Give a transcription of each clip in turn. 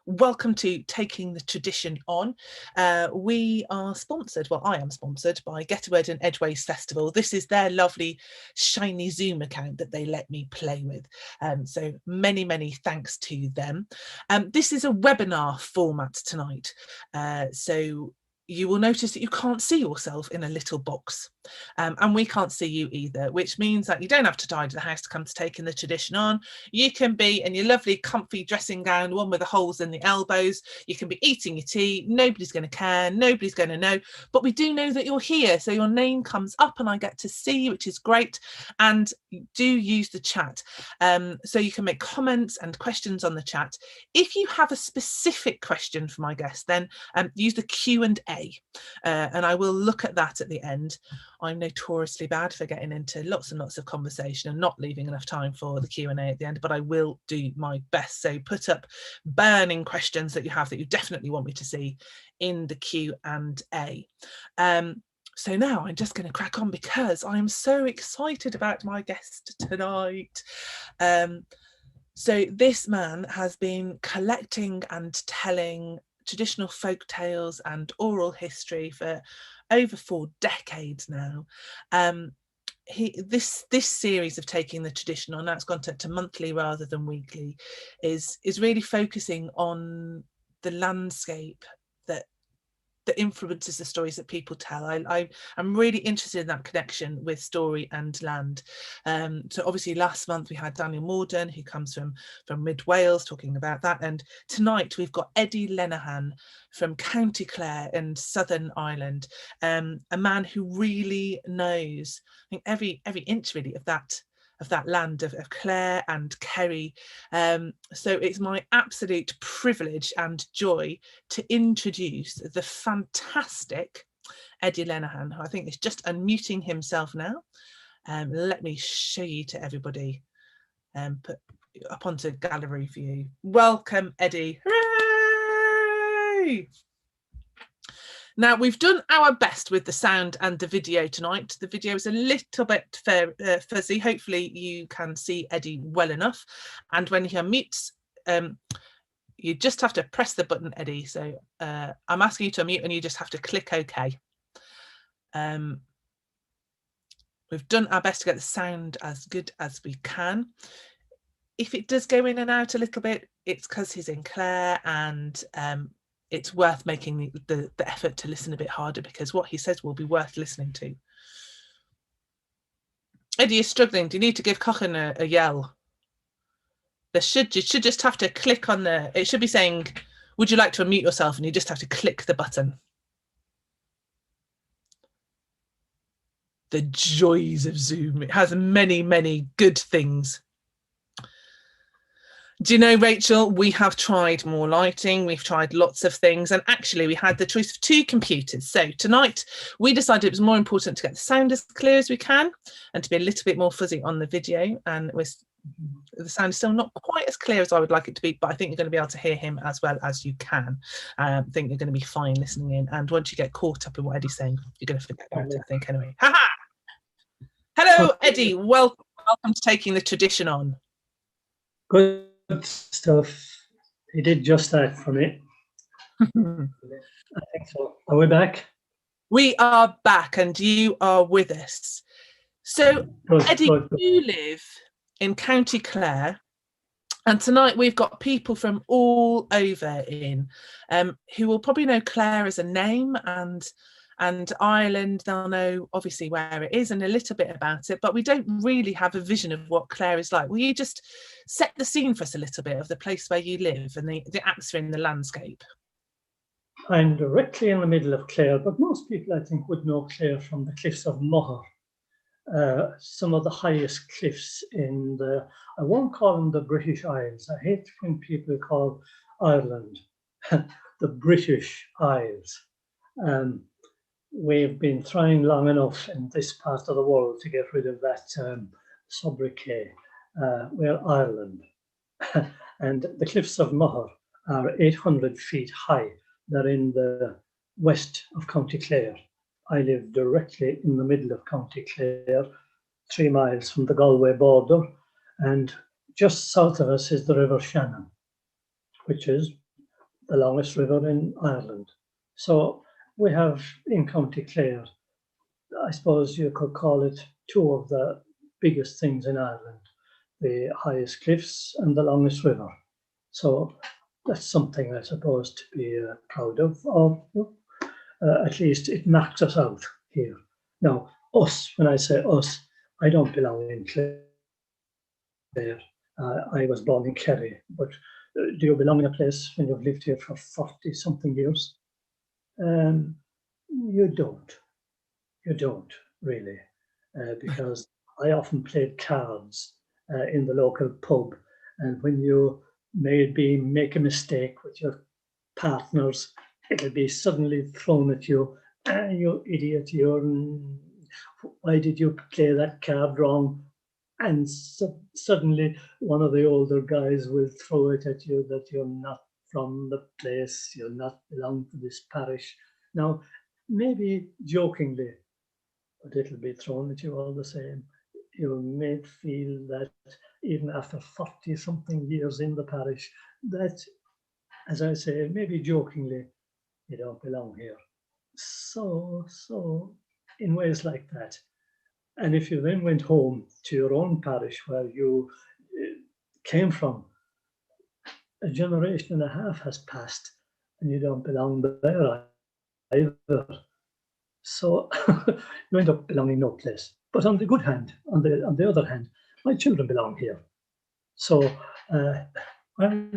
Welcome to Taking the Tradition On. We are sponsored, well, I am sponsored by Get a Word and Edgeways Festival. This is their lovely shiny Zoom account that they let me play with. So many thanks to them. This is a webinar format tonight. So you will notice that you can't see yourself in a little box, and we can't see you either, which means that you don't have to tidy the house to come to Taking the Tradition On. You can be in your lovely comfy dressing gown, one with the holes in the elbows. You can be eating your tea. Nobody's going to care. Nobody's going to know. But we do know that you're here. So your name comes up and I get to see you, which is great. And do use the chat. So you can make comments and questions on the chat. If you have a specific question for my guest, then use the Q&A. And I will look at that at the end. I'm notoriously bad for getting into lots and lots of conversation and not leaving enough time for the Q&A at the end, but I will do my best. So put up burning questions that you have that you definitely want me to see in the Q&A. So now I'm just going to crack on because I'm so excited about my guest tonight. So this man has been collecting and telling traditional folk tales and oral history for over 4 decades now. This series of Taking the Tradition On, that's gone to monthly rather than weekly, is really focusing on the landscape that influences the stories that people tell. I'm really interested in that connection with story and land. So obviously last month we had Daniel Morden, who comes from mid Wales, talking about that, and tonight we've got Eddie Lenihan from County Clare in Southern Ireland, a man who really knows, I think, every inch really of that land of Clare and Kerry. So it's my absolute privilege and joy to introduce the fantastic Eddie Lenihan, who I think is just unmuting himself now. Let me show you to everybody, put up onto gallery view. Welcome, Eddie. Hooray! Now, we've done our best with the sound and the video tonight. The video is a little bit fuzzy. Hopefully you can see Eddie well enough. And when he unmutes, you just have to press the button, Eddie. So I'm asking you to unmute and you just have to click OK. We've done our best to get the sound as good as we can. If it does go in and out a little bit, it's because he's in Clare, and it's worth making the effort to listen a bit harder, because what he says will be worth listening to. Eddie, you're struggling. Do you need to give Cochin a yell? You should just have to click on it should be saying, would you like to unmute yourself? And you just have to click the button. The joys of Zoom. It has many good things. Do you know, Rachel, we have tried more lighting, we've tried lots of things, and actually we had the choice of 2 computers. So tonight we decided it was more important to get the sound as clear as we can and to be a little bit more fuzzy on the video. And the sound is still not quite as clear as I would like it to be, but I think you're going to be able to hear him as well as you can. I think you're going to be fine listening in. And once you get caught up in what Eddie's saying, you're going to forget about it, I think, anyway. Ha-ha! Hello, Eddie. Welcome to Taking the Tradition On. Good stuff. He did just that for me. I think so. Are we back? We are back, and you are with us. So, Eddie, you live in County Clare, and tonight we've got people from all over in, who will probably know Clare as a name, and Ireland, they'll know obviously where it is and a little bit about it, but we don't really have a vision of what Clare is like. Will you just set the scene for us a little bit of the place where you live and the atmosphere in the landscape? I'm directly in the middle of Clare, but most people, I think, would know Clare from the cliffs of Moher. Some of the highest cliffs in I won't call them the British Isles. I hate when people call Ireland the British Isles. We've been trying long enough in this part of the world to get rid of that sobriquet. We're Ireland. And the cliffs of Moher are 800 feet high. They're in the west of County Clare. I live directly in the middle of County Clare, 3 miles from the Galway border, and just south of us is the River Shannon, which is the longest river in Ireland. So we have in County Clare, I suppose you could call it two of the biggest things in Ireland, the highest cliffs and the longest river. So that's something I suppose to be proud of, or at least it marks us out here. Now, us, when I say us, I don't belong in Clare. I was born in Kerry, but do you belong in a place when you've lived here for 40 something years? You don't. You don't really, because I often played cards in the local pub, and when you maybe make a mistake with your partners, it'll be suddenly thrown at you. Ah, you idiot! Why did you play that card wrong? And suddenly one of the older guys will throw it at you that you're not from the place, you're not belong to this parish. Now, maybe jokingly, but it'll be thrown at you all the same. You'll may feel that even after 40 something years in the parish, that, as I say, maybe jokingly, you don't belong here. So in ways like that. And if you then went home to your own parish where you came from, a generation and a half has passed and you don't belong there either. So you end up belonging no place. But on the good hand, on the other hand, my children belong here. So, well,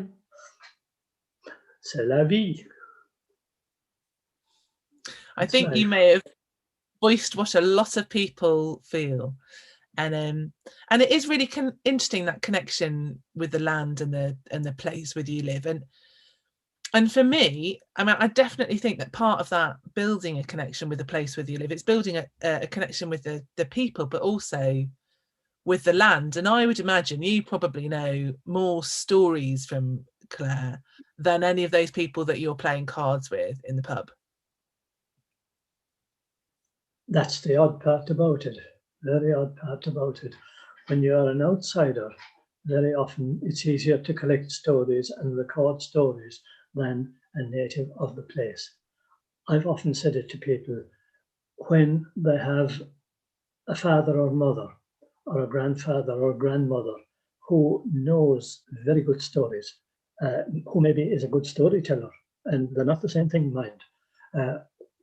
c'est la vie. I think you may have voiced what a lot of people feel, and it is really interesting, that connection with the land and the place where you live, and for me, I mean, I definitely think that part of that building a connection with the place where you live, it's building a connection with the people, but also with the land. And I would imagine you probably know more stories from Clare than any of those people that you're playing cards with in the pub. That's the odd part about it, very odd part about it. When you're an outsider, very often it's easier to collect stories and record stories than a native of the place. I've often said it to people when they have a father or mother or a grandfather or grandmother who knows very good stories, who maybe is a good storyteller, and they're not the same thing, mind.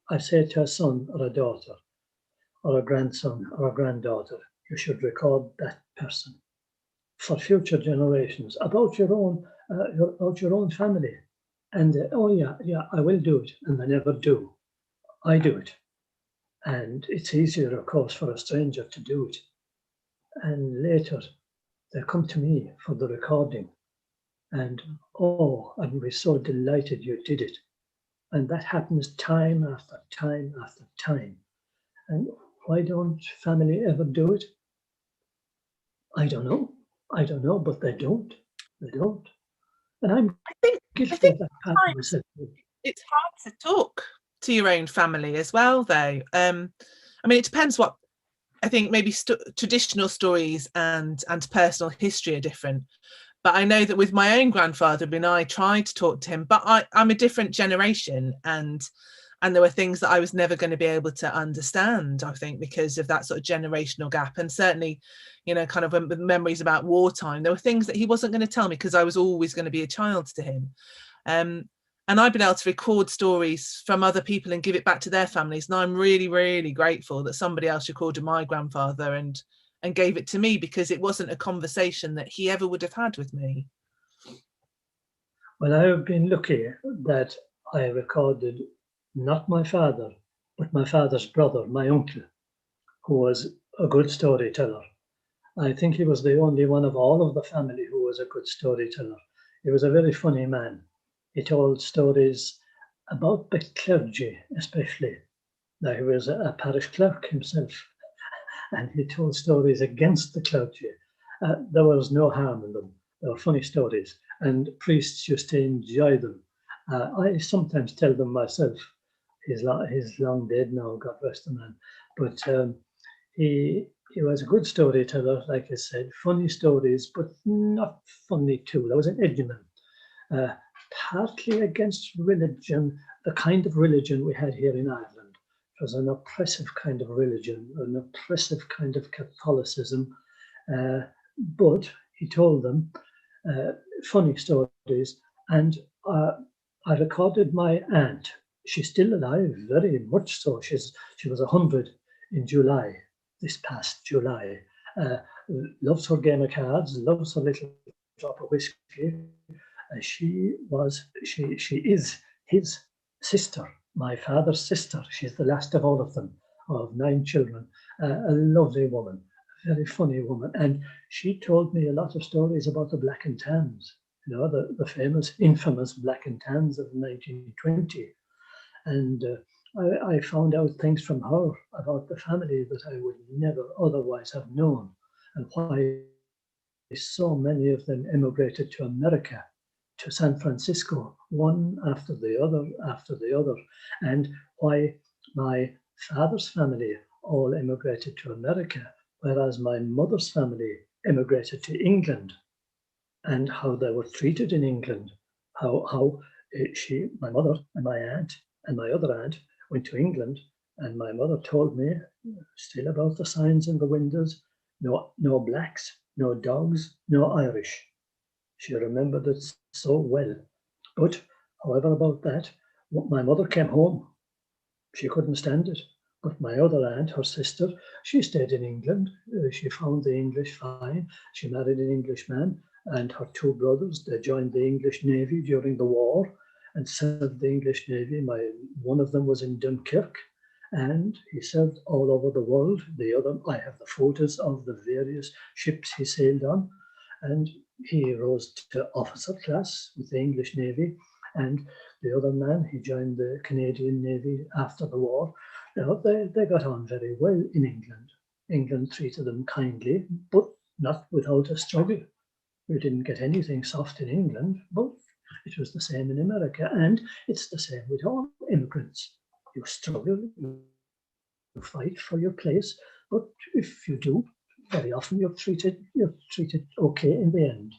I say to a son or a daughter or a grandson or a granddaughter, you should record that person for future generations about your own family. And oh yeah, I will do it, and I never do. I do it, and it's easier, of course, for a stranger to do it. And later, they come to me for the recording, and oh, I'd be so delighted you did it. And that happens time after time after time. And why don't family ever do it? I don't know, but they don't. They don't. And I'm guilty of that part of myself. It's hard to talk to your own family as well, though. I mean, it depends what. I think maybe traditional stories and personal history are different. But I know that with my own grandfather, when I tried to talk to him, but I'm a different generation, and there were things that I was never going to be able to understand, I think, because of that sort of generational gap. And certainly, you know, kind of with memories about wartime, there were things that he wasn't going to tell me because I was always going to be a child to him. And I've been able to record stories from other people and give it back to their families. And I'm really, really grateful that somebody else recorded my grandfather and gave it to me, because it wasn't a conversation that he ever would have had with me. Well, I have been lucky that I recorded not my father, but my father's brother, my uncle, who was a good storyteller. I think he was the only one of all of the family who was a good storyteller. He was a very funny man. He told stories about the clergy, especially. Now, he was a parish clerk himself, and he told stories against the clergy. There was no harm in them. They were funny stories, and priests used to enjoy them. I sometimes tell them myself. He's long dead now, God rest the man. But he was a good storyteller, like I said, funny stories, but not funny too. There was an edge in them. partly against religion, the kind of religion we had here in Ireland. It was an oppressive kind of religion, an oppressive kind of Catholicism. But he told them funny stories, and I recorded my aunt. She's still alive, very much so. She was 100 in July, this past July. Loves her game of cards, loves her little drop of whiskey. She is his sister, my father's sister. She's the last of all of them, of 9 children. A lovely woman, a very funny woman. And she told me a lot of stories about the Black and Tans, you know, the famous, infamous Black and Tans of 1920. And I found out things from her about the family that I would never otherwise have known, and why so many of them emigrated to America, to San Francisco, one after the other, and why my father's family all emigrated to America, whereas my mother's family emigrated to England, and how they were treated in England, how my mother and my aunt and my other aunt went to England, and my mother told me still about the signs in the windows: no blacks, no dogs, no Irish. She remembered it so well. But however about that, my mother came home. She couldn't stand it. But my other aunt, her sister, she stayed in England. She found the English fine. She married an Englishman, and her 2 brothers, they joined the English Navy during the war and served the English Navy. One of them was in Dunkirk, and he served all over the world. The other, I have the photos of the various ships he sailed on, and he rose to officer class with the English Navy. And the other man, he joined the Canadian Navy after the war. You know, they got on very well in England. England treated them kindly, but not without a struggle. We didn't get anything soft in England, but it was the same in America, and it's the same with all immigrants. You struggle, you fight for your place, but if you do, very often you're treated okay in the end.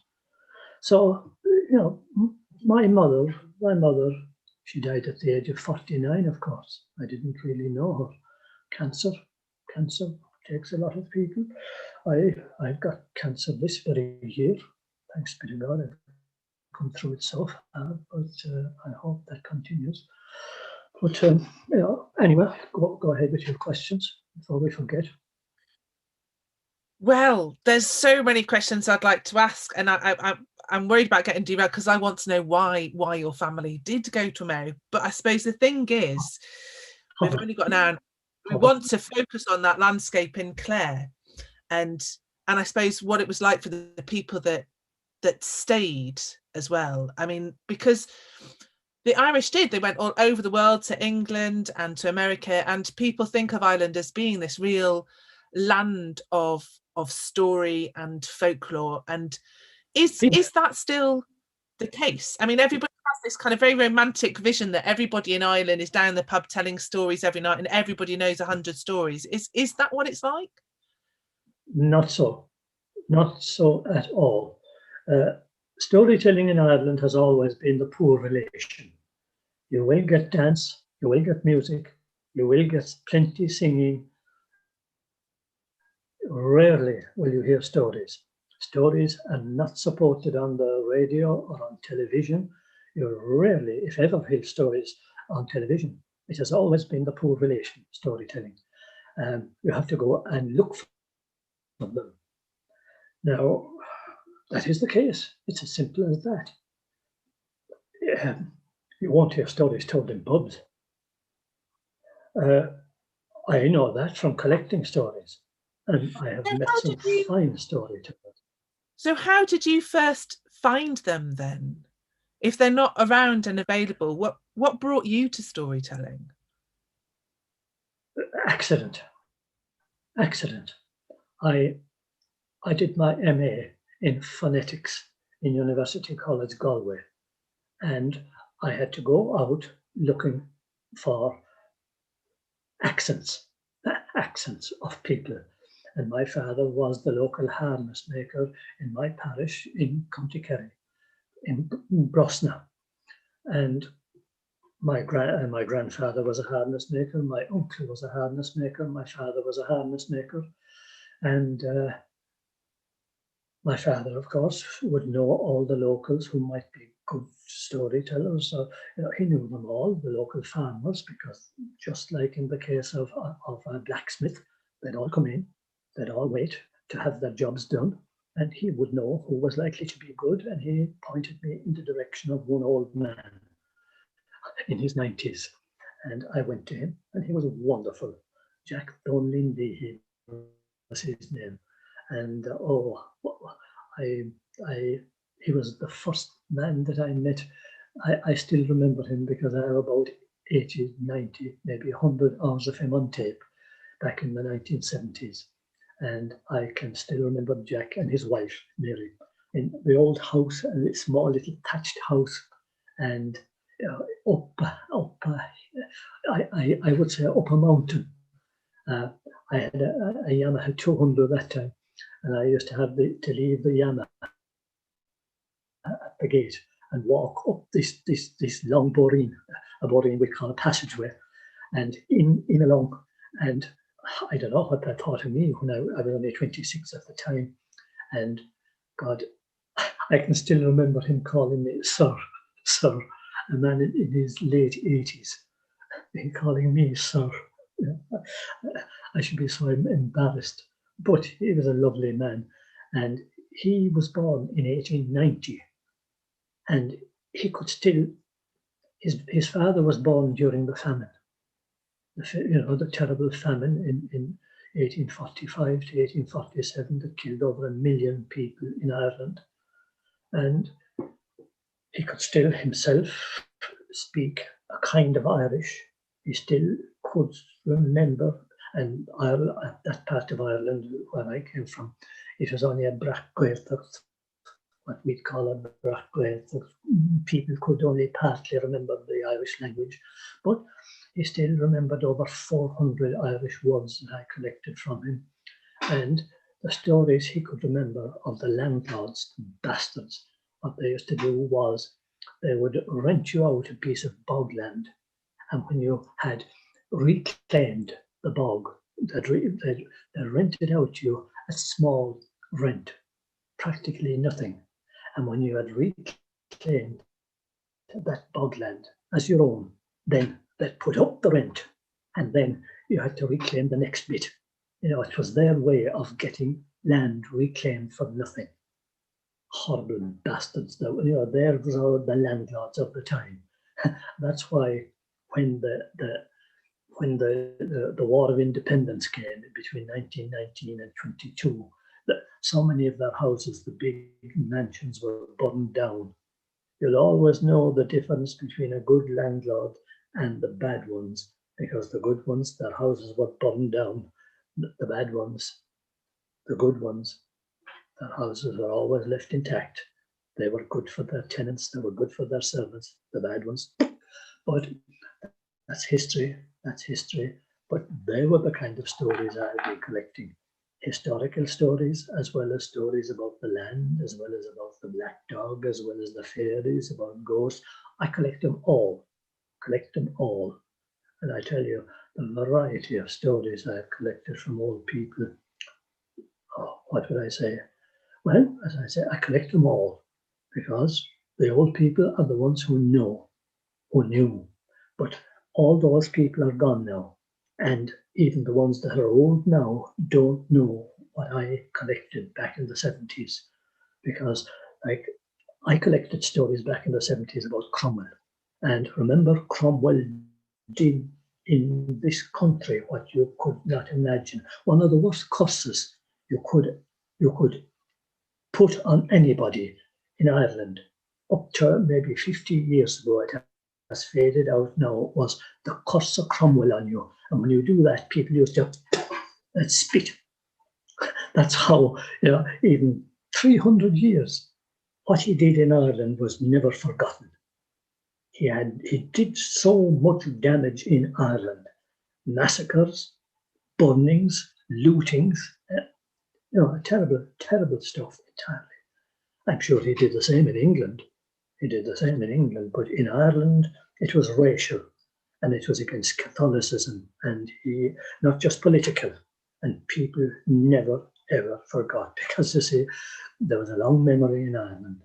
So, you know, my mother, she died at the age of 49, of course. I didn't really know her. Cancer takes a lot of people. I've got cancer this very year. Thanks be to God, I've come through it so far, but I hope that continues. But, you know, anyway, go ahead with your questions before we forget. Well, there's so many questions I'd like to ask, and I'm worried about getting derailed because I want to know why your family did go to America. But I suppose the thing is, we've only got an hour. We want to focus on that landscape in Clare, and I suppose what it was like for the people that stayed as well. I mean, because the Irish they went all over the world, to England and to America, and people think of Ireland as being this real land of story and folklore. And is that still the case? I mean, everybody has this kind of very romantic vision that everybody in Ireland is down the pub telling stories every night and everybody knows 100 stories. Is that what it's like? Not so at all. Storytelling in Ireland has always been the poor relation. You will get dance, you will get music, you will get plenty singing. Rarely will you hear stories. Stories are not supported on the radio or on television. You rarely, if ever, hear stories on television. It has always been the poor relation storytelling. You have to go and look for them. Now, that is the case. It's as simple as that. You won't hear stories told in pubs. I know that from collecting stories. And I have met some fine storytellers. So how did you first find them then? If they're not around and available, what brought you to storytelling? Accident. I did my MA in phonetics in University College Galway, and I had to go out looking for accents of people. And my father was the local harness maker in my parish in County Clare, in Brosna. And my grandfather was a harness maker, my uncle was a harness maker, my father was a harness maker, and my father, of course, would know all the locals who might be good storytellers. So, he knew them all, the local farmers, because just like in the case of a blacksmith, they'd all come in, they'd all wait to have their jobs done, and he would know who was likely to be good, and he pointed me in the direction of one old man in his 90s. And I went to him, and he was wonderful. Jack Donlindy was his name. And he was the first man that I met. I still remember him because I have about 80, 90, maybe 100 hours of him on tape back in the 1970s. And I can still remember Jack and his wife, Mary, in the old house, a small little thatched house. And I would say up a mountain. I had a Yamaha 200 that time, and I used to have to leave the Yamaha at the gate and walk up this long boreen, a boreen we call a passageway, and in along. And I don't know what that thought of me when I was only 26 at the time. And God, I can still remember him calling me sir, a man in his late 80s, he calling me sir. I should be so embarrassed, but he was a lovely man, and he was born in 1890, and he could still. His father was born during the famine, the terrible famine in 1845 to 1847 that killed over 1 million people in Ireland, and he could still himself speak a kind of Irish. He still could remember, and that part of Ireland where I came from, it was only a Brak Gaeltacht, what we'd call a Brak Gaeltacht. People could only partly remember the Irish language, but he still remembered over 400 Irish words that I collected from him. And the stories he could remember of the landlords, bastards, what they used to do was they would rent you out a piece of bogland, and when you had reclaimed the bog, they rented out to you a small rent, practically nothing. And when you had reclaimed that bogland as your own, then they'd put up the rent, and then you had to reclaim the next bit. It was their way of getting land reclaimed for nothing. Horrible bastards, they were the landlords of the time. That's why when the War of Independence came between 1919 and 22, so many of their houses, the big mansions, were burned down. You'll always know the difference between a good landlord and the bad ones, because the good ones, their houses were burned down. The bad ones, the good ones, their houses were always left intact. They were good for their tenants, they were good for their servants, the bad ones. But that's history. But they were the kind of stories I've been collecting. Historical stories, as well as stories about the land, as well as about the black dog, as well as the fairies, about ghosts. I collect them all. And I tell you, the variety of stories I've collected from old people. Oh, what would I say? Well, as I say, I collect them all because the old people are the ones who know, who knew. But all those people are gone now. And even the ones that are old now don't know what I collected back in the 70s. Because I collected stories back in the 70s about Cromwell. And remember, Cromwell did in this country what you could not imagine. One of the worst curses you could put on anybody in Ireland up to maybe 50 years ago, it has faded out now, was the curse of Cromwell on you. And when you do that, people used to spit. That's how, even 300 years, what he did in Ireland was never forgotten. He did so much damage in Ireland. Massacres, burnings, lootings, terrible, terrible stuff entirely. I'm sure he did the same in England. He did the same in England, but in Ireland it was racial, and it was against Catholicism, and he not just political. And people never ever forgot, because you see, there was a long memory in Ireland,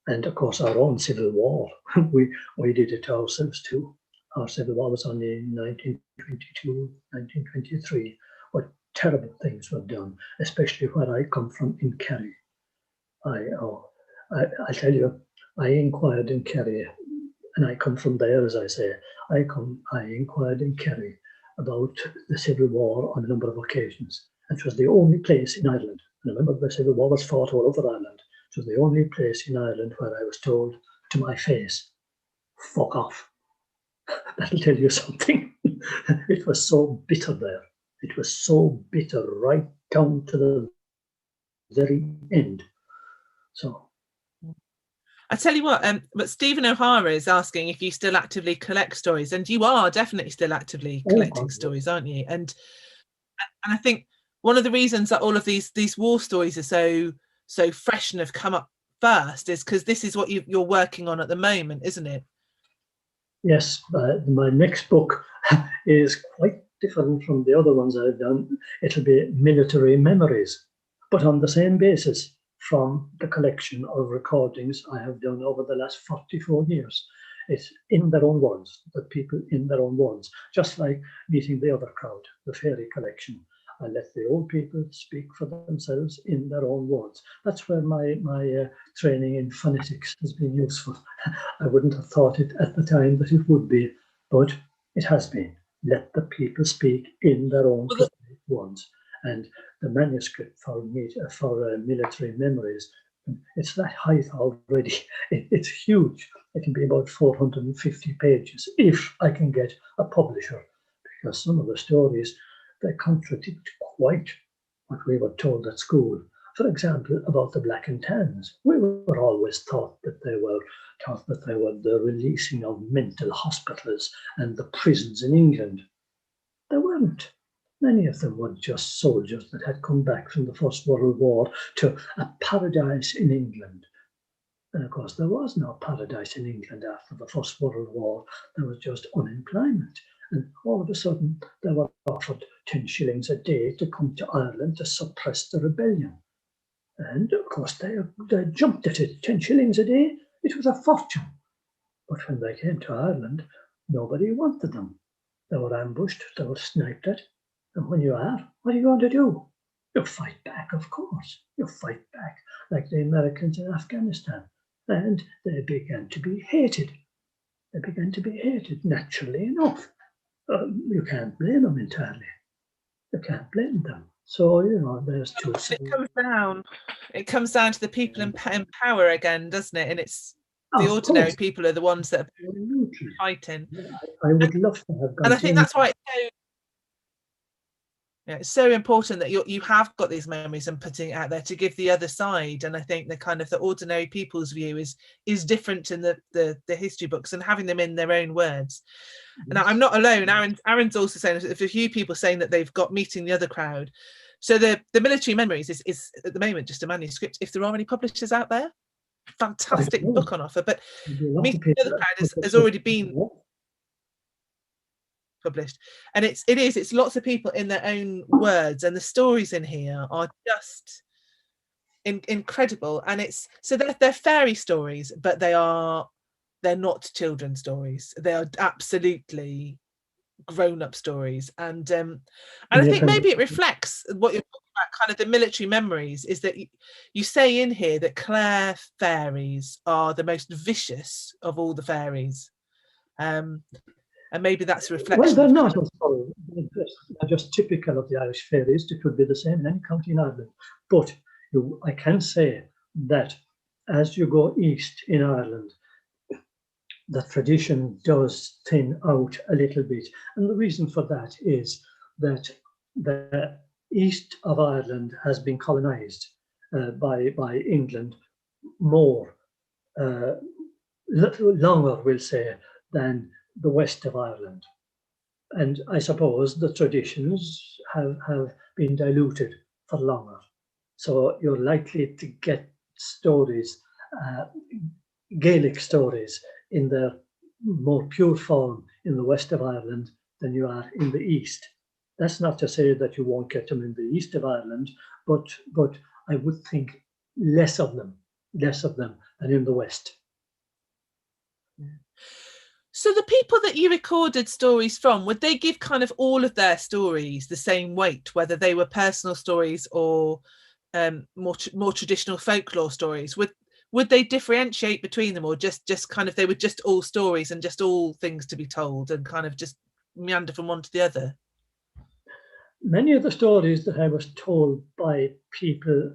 and of course our own civil war. we did it ourselves too. Our civil war was only in 1922, 1923. What terrible things were done, especially where I come from in Kerry. I tell you, I inquired in Kerry, and I come from there, as I say. I inquired in Kerry about the Civil War on a number of occasions. And it was the only place in Ireland, and remember the Civil War was fought all over Ireland. It was the only place in Ireland where I was told to my face, fuck off. That'll tell you something. It was so bitter there. It was so bitter right down to the very end. So I tell you what, but Stephen O'Hara is asking if you still actively collect stories, and you are definitely still actively collecting stories, aren't you? And I think one of the reasons that all of these war stories are so fresh and have come up first is because this is what you're working on at the moment, isn't it? Yes, my next book is quite different from the other ones I've done. It'll be military memories, but on the same basis from the collection of recordings I have done over the last 44 years. It's in their own words, the people in their own words, just like meeting the other crowd, the fairy collection. I let the old people speak for themselves in their own words. That's where my training in phonetics has been useful. I wouldn't have thought it at the time that it would be, but it has been. Let the people speak in their own words. And the manuscript for military memories, it's that height already. It's huge. It can be about 450 pages if I can get a publisher, because some of the stories, they contradict quite what we were told at school. For example, about the Black and Tans, we were always taught that they were the releasing of mental hospitals and the prisons in England. They weren't. Many of them were just soldiers that had come back from the First World War to a paradise in England. And of course, there was no paradise in England after the First World War. There was just unemployment. And all of a sudden, they were offered 10 shillings a day to come to Ireland to suppress the rebellion. And of course, they jumped at it. 10 shillings a day, it was a fortune. But when they came to Ireland, nobody wanted them. They were ambushed, they were sniped at. And when you are, what are you going to do? You fight back, of course. You fight back like the Americans in Afghanistan. And they began to be hated. They began to be hated, naturally enough. You can't blame them entirely. You can't blame them. So, there's two sides. It comes down to the people in power again, doesn't it? And it's the ordinary people are the ones that are fighting. I would love to have gone. And I think that's why it's so important that you have got these memories and putting it out there to give the other side. And I think the kind of the ordinary people's view is different in the history books, and having them in their own words. And I'm not alone. Aaron's also saying there's a few people saying that they've got meeting the other crowd. So the military memories is at the moment just a manuscript. If there are any publishers out there, fantastic book on offer. But meeting the other crowd has already been published, and it's lots of people in their own words, and the stories in here are just incredible. And they're fairy stories, but they're not children's stories. They are absolutely grown-up stories. And I think maybe it reflects what you're talking about, kind of the military memories, is that you say in here that Clare fairies are the most vicious of all the fairies. And maybe that's a reflection. Well, they're not. They're just typical of the Irish fairies. It would be the same in any county in Ireland. But I can say that as you go east in Ireland, the tradition does thin out a little bit. And the reason for that is that the east of Ireland has been colonised by England more, longer, we'll say, than the west of Ireland. And I suppose the traditions have been diluted for longer. So you're likely to get stories Gaelic stories in their more pure form in the west of Ireland than you are in the east. That's not to say that you won't get them in the east of Ireland, but I would think less of them than in the west. So the people that you recorded stories from, would they give kind of all of their stories the same weight, whether they were personal stories or more traditional folklore stories? Would they differentiate between them, or just kind of they were just all stories and just all things to be told and kind of just meander from one to the other? Many of the stories that I was told by people,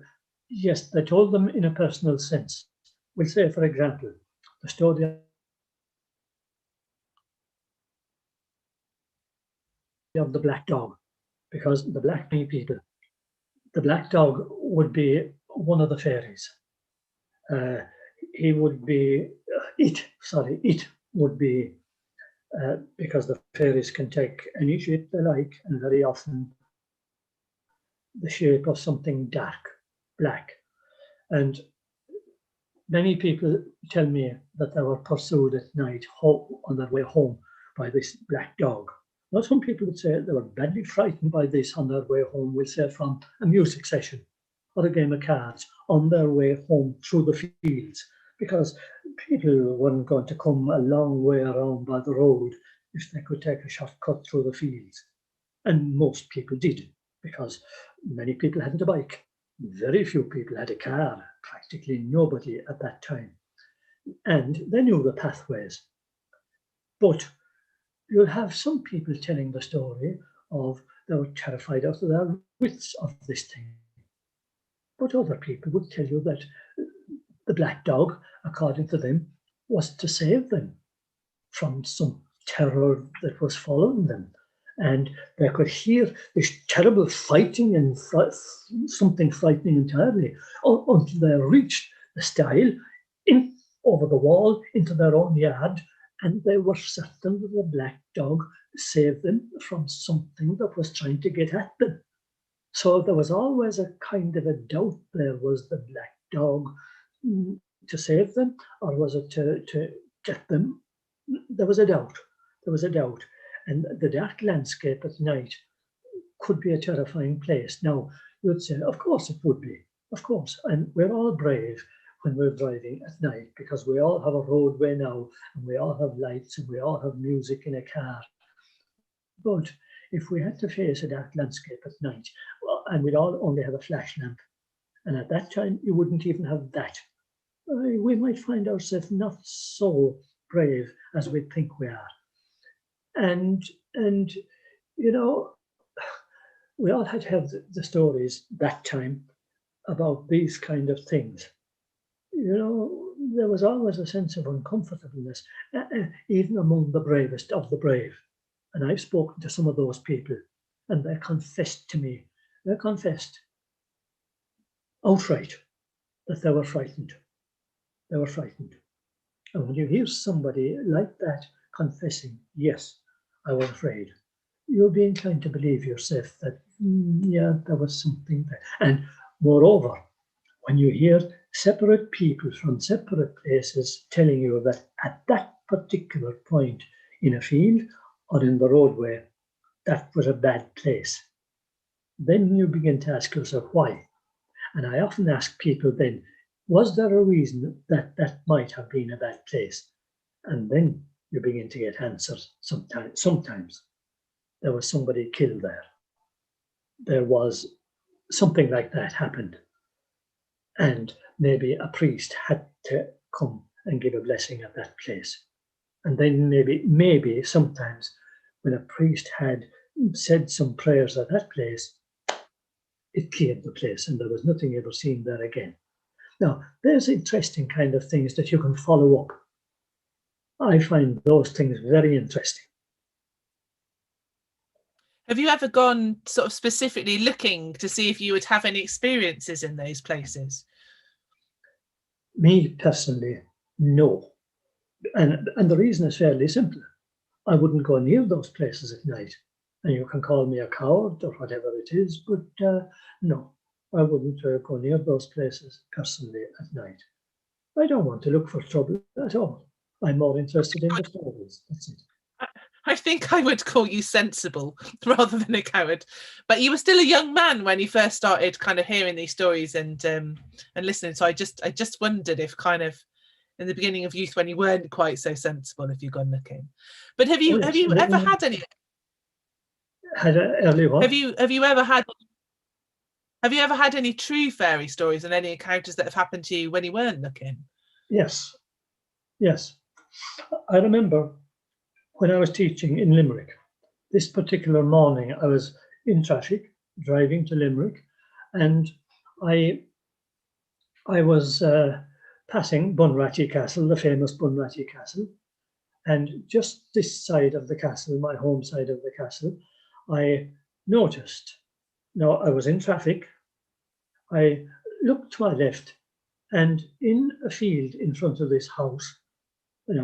yes, they told them in a personal sense. We'll say, for example, the story of the black dog, because the black people, the black dog would be one of the fairies. He would be, it would be, because the fairies can take any shape they like, and very often the shape of something dark, black. And many people tell me that they were pursued at night on their way home by this black dog. Now, some people would say they were badly frightened by this on their way home, we'll say from a music session or a game of cards on their way home through the fields, because people weren't going to come a long way around by the road if they could take a shortcut through the fields. And most people did, because many people hadn't a bike. Very few people had a car, practically nobody at that time. And they knew the pathways. But you'll have some people telling the story of they were terrified out of their wits of this thing. But other people would tell you that the black dog, according to them, was to save them from some terror that was following them. And they could hear this terrible fighting and something frightening entirely until they reached the stile in over the wall into their own yard, and they were certain that the black dog saved them from something that was trying to get at them. So there was always a kind of a doubt there. Was the black dog to save them, or was it to get them? There was a doubt. There was a doubt. And the dark landscape at night could be a terrifying place. Now, you'd say, of course it would be, of course. And we're all brave when we're driving at night, because we all have a roadway now, and we all have lights, and we all have music in a car. But if we had to face a dark landscape at night, and we'd all only have a flash lamp, and at that time you wouldn't even have that, we might find ourselves not so brave as we think we are. And you know, we all had to have the stories that time about these kind of things. You know, there was always a sense of uncomfortableness, even among the bravest of the brave. And I've spoken to some of those people, and they confessed to me, they confessed outright that they were frightened. They were frightened. And when you hear somebody like that confessing, yes, I was afraid, you'll be inclined to believe yourself that, yeah, there was something there. And moreover, when you hear separate people from separate places telling you that at that particular point in a field or in the roadway, that was a bad place, then you begin to ask yourself why. And I often ask people then, was there a reason that that might have been a bad place? And then you begin to get answers sometimes. Sometimes there was somebody killed there. There was something like that happened. And maybe a priest had to come and give a blessing at that place. And then maybe sometimes when a priest had said some prayers at that place, it cleared the place and there was nothing ever seen there again. Now, there's interesting kind of things that you can follow up. I find those things very interesting. Have you ever gone sort of specifically looking to see if you would have any experiences in those places? Me personally, no. And the reason is fairly simple. I wouldn't go near those places at night. And you can call me a coward or whatever it is, but no, I wouldn't go near those places personally at night. I don't want to look for trouble at all. I'm more interested in the stories. That's it. I think I would call you sensible rather than a coward. But you were still a young man when you first started kind of hearing these stories and listening. So I just wondered if kind of in the beginning of youth when you weren't quite so sensible, if you've gone looking. But have you ever had any? Had an early what? Have you ever had any true fairy stories and any encounters that have happened to you when you weren't looking? Yes. I remember when I was teaching in Limerick. This particular morning, I was in traffic driving to Limerick, and I was passing Bunratty Castle, the famous Bunratty Castle, and just this side of the castle, my home side of the castle, I noticed. Now I was in traffic. I looked to my left, and in a field in front of this house,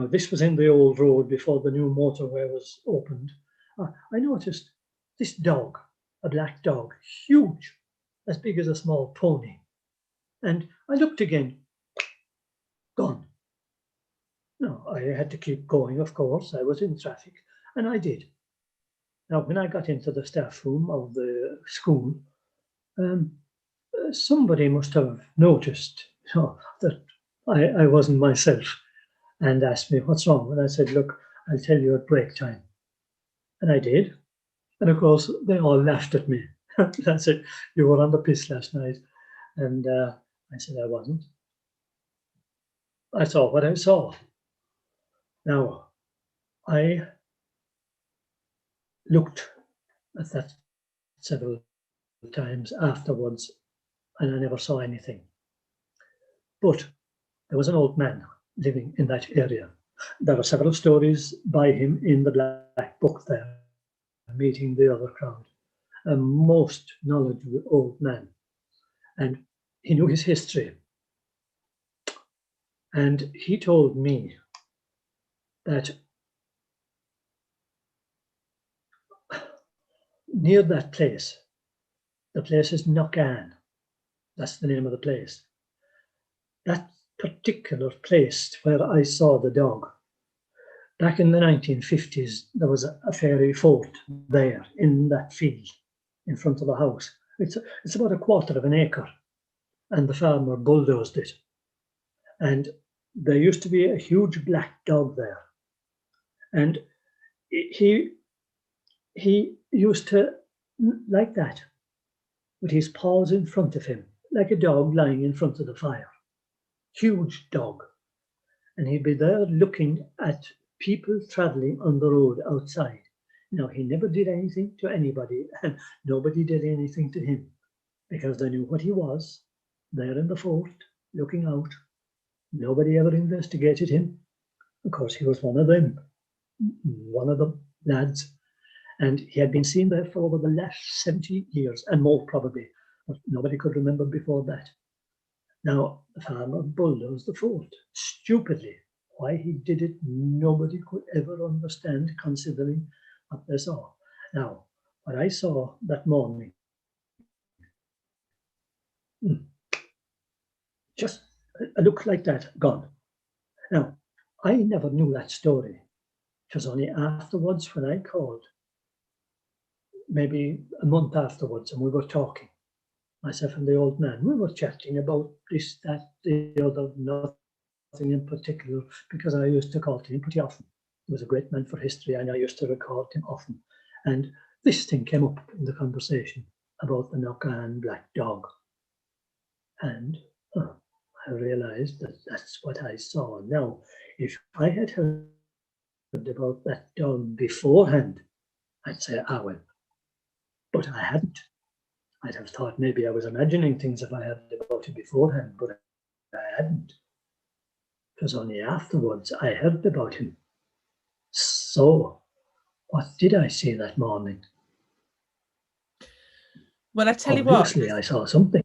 this was in the old road before the new motorway was opened. I noticed this dog, a black dog, huge, as big as a small pony. And I looked again, gone. No, I had to keep going, of course. I was in traffic, and I did. Now, when I got into the staff room of the school, somebody must have noticed that I wasn't myself and asked me, what's wrong? And I said, look, I'll tell you at break time. And I did. And of course, they all laughed at me. I said, you were on the piss last night. And I said, I wasn't. I saw what I saw. Now, I looked at that several times afterwards, and I never saw anything. But there was an old man living in that area. There are several stories by him in the Black Book there, meeting the other crowd. A most knowledgeable old man. And he knew his history. And he told me that near that place, the place is Knockane. That's the name of the place. That particular place where I saw the dog, back in the 1950s, there was a fairy fort there in that field in front of the house. It's about a quarter of an acre, and the farmer bulldozed it. And there used to be a huge black dog there. And he used to, like that, with his paws in front of him, like a dog lying in front of the fire. Huge dog. And he'd be there looking at people traveling on the road outside. Now, he never did anything to anybody, and nobody did anything to him, because they knew what he was, there in the fort, looking out. Nobody ever investigated him. Of course, he was one of them, one of the lads. And he had been seen there for over the last 70 years, and more probably, but nobody could remember before that. Now, the farmer bulldozed the fort, stupidly. Why he did it, nobody could ever understand, considering what they saw. Now, what I saw that morning, just a look like that, gone. Now, I never knew that story. It was only afterwards when I called, maybe a month afterwards, and we were talking, myself and the old man. We were chatting about this, that, the other, nothing in particular, because I used to call to him pretty often. He was a great man for history, and I used to record him often. And this thing came up in the conversation about the Knockane black dog. And I realized that that's what I saw. Now, if I had heard about that dog beforehand, I'd say, well. But I hadn't. I'd have thought maybe I was imagining things if I had about it beforehand, but I hadn't. It was only afterwards I heard about him. So, what did I see that morning? Well, I tell you what. Obviously, I saw something.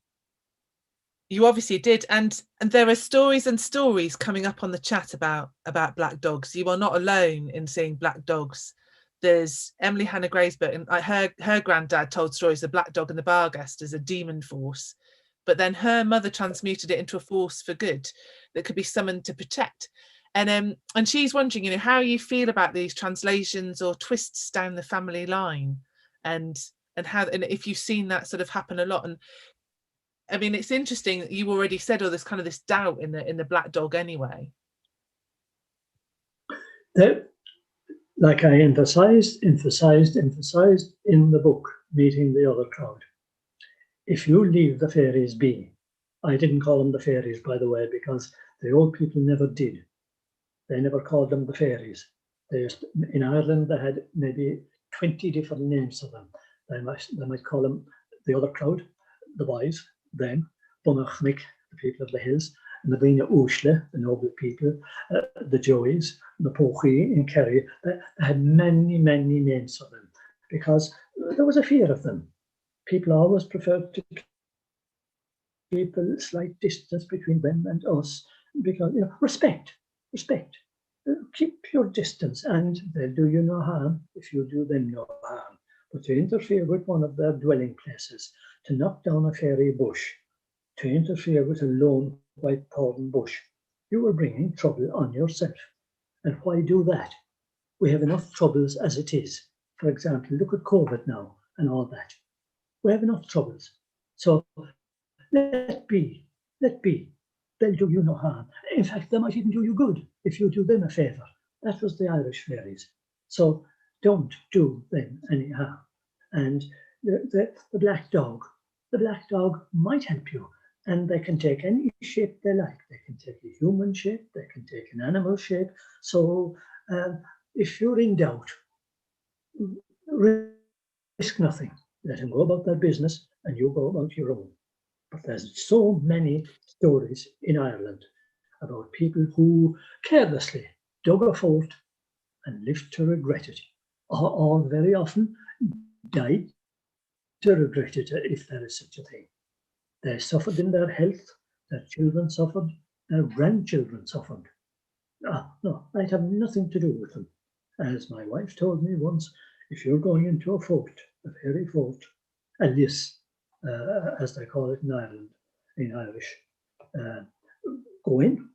You obviously did, and there are stories and stories coming up on the chat about black dogs. You are not alone in seeing black dogs. There's Emily Hannah Gray's book, and her granddad told stories of the black dog and the Barghest as a demon force. but then her mother transmuted it into a force for good that could be summoned to protect. And she's wondering, you know, how you feel about these translations or twists down the family line, and how, and if you've seen that sort of happen a lot. And I mean, it's interesting that you already said, oh, there's kind of this doubt in the black dog anyway. Like I emphasized in the book, Meeting the Other Crowd. If you leave the fairies be, I didn't call them the fairies, by the way, because the old people never did. They never called them the fairies. In Ireland, they had maybe 20 different names for them. They might call them the other crowd, the boys, them, Bunachmic, the people of the hills, and the Vina Ushle, the noble people, the Joeys, the Pochi in Kerry. They had many, many names for them because there was a fear of them. People always preferred to keep a slight distance between them and us because, you know, respect. Keep your distance and they'll do you no harm if you do them no harm. But to interfere with one of their dwelling places, to knock down a fairy bush, to interfere with a lone white thorn bush, you are bringing trouble on yourself. And why do that? We have enough troubles as it is. For example, look at COVID now and all that. We have enough troubles. So let be. They'll do you no harm. In fact, they might even do you good if you do them a favour. That was the Irish fairies. So don't do them any harm. And the black dog might help you. And they can take any shape they like. They can take a human shape, they can take an animal shape. So if you're in doubt, risk nothing. Let them go about their business and you go about your own. But there's so many stories in Ireland about people who carelessly dug a fort and lived to regret it, or very often died to regret it, if there is such a thing. They suffered in their health, their children suffered, their grandchildren suffered. No, I'd have nothing to do with them. As my wife told me once, if you're going into a fort, a fairy fort, a liss, as they call it in Ireland, in Irish, go in,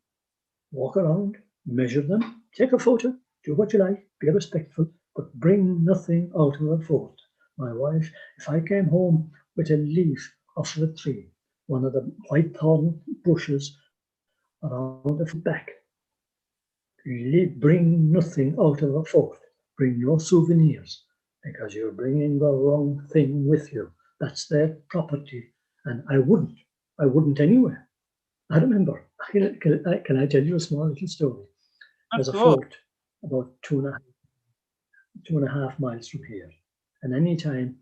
walk around, measure them, take a photo, do what you like, be respectful, but bring nothing out of a fort. My wife, if I came home with a leaf off the tree, one of the white thorn bushes around the back, bring nothing out of a fort, bring no souvenirs, because you're bringing the wrong thing with you. That's their property, and I wouldn't anyway. I remember, can I tell you a small little story? There's a fort about two and a half miles from here, and anytime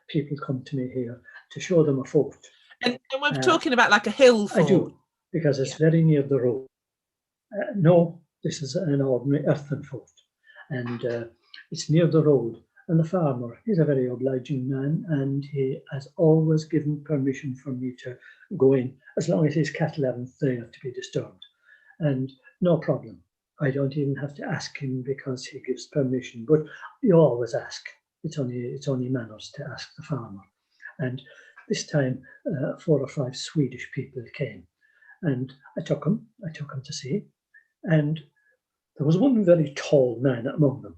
people come to me here to show them a fort. And we're talking about like a hill fort. I do, because it's very near the road. No, this is an ordinary earthen fort, and it's near the road. And the farmer, he's a very obliging man, and he has always given permission for me to go in, as long as his cattle aren't there to be disturbed. And no problem. I don't even have to ask him because he gives permission, but you always ask. It's only manners to ask the farmer. And this time, 4 or 5 Swedish people came, and I took them to see. And there was one very tall man among them.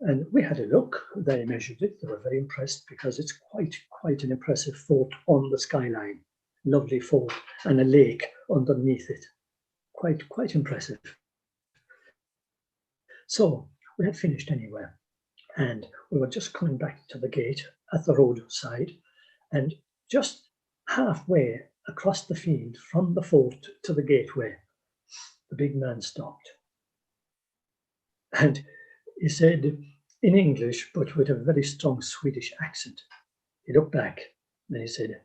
And we had a look, they measured it, they were very impressed because it's quite an impressive fort on the skyline. Lovely fort and a lake underneath it. Quite impressive. So we had finished anyway, and we were just coming back to the gate at the roadside, and just halfway across the field from the fort to the gateway, the big man stopped. And he said in English, but with a very strong Swedish accent. He looked back and he said,